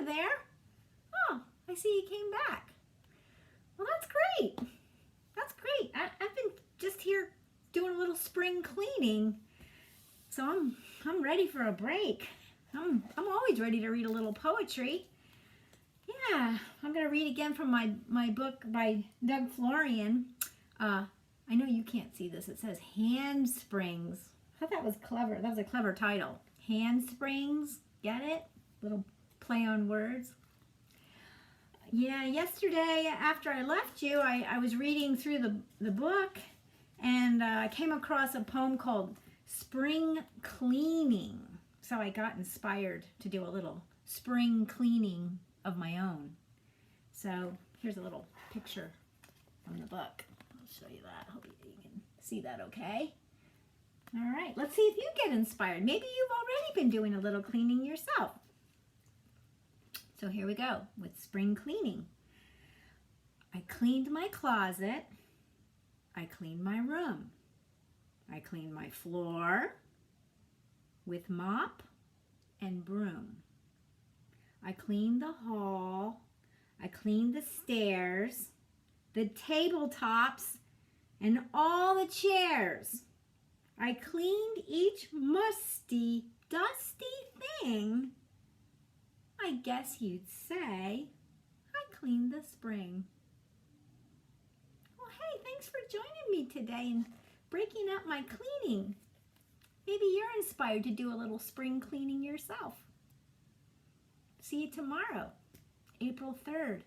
you there. Oh, I see you came back. Well, that's great. That's great. I've been just here doing a little spring cleaning. So I'm ready for a break. I'm always ready to read a little poetry. Yeah, I'm going to read again from my book by Doug Florian. I know you can't see this. It says Handsprings. I thought that was clever. That was a clever title. Handsprings. Get it? Little play on words. Yeah, yesterday after I left you, I was reading through the book and I came across a poem called Spring Cleaning. So I got inspired to do a little spring cleaning of my own. So here's a little picture from the book. I'll show you that. Hope you can see that okay. All right, let's see if you get inspired. Maybe you've already been doing a little cleaning yourself. So here we go with spring cleaning. I cleaned my closet. I cleaned my room. I cleaned my floor with mop and broom. I cleaned the hall. I cleaned the stairs, the tabletops, and all the chairs. I cleaned each musty, dusty thing. I guess you'd say I cleaned the spring. Well, hey, thanks for joining me today and breaking up my cleaning. Maybe you're inspired to do a little spring cleaning yourself. See you tomorrow, April 3rd.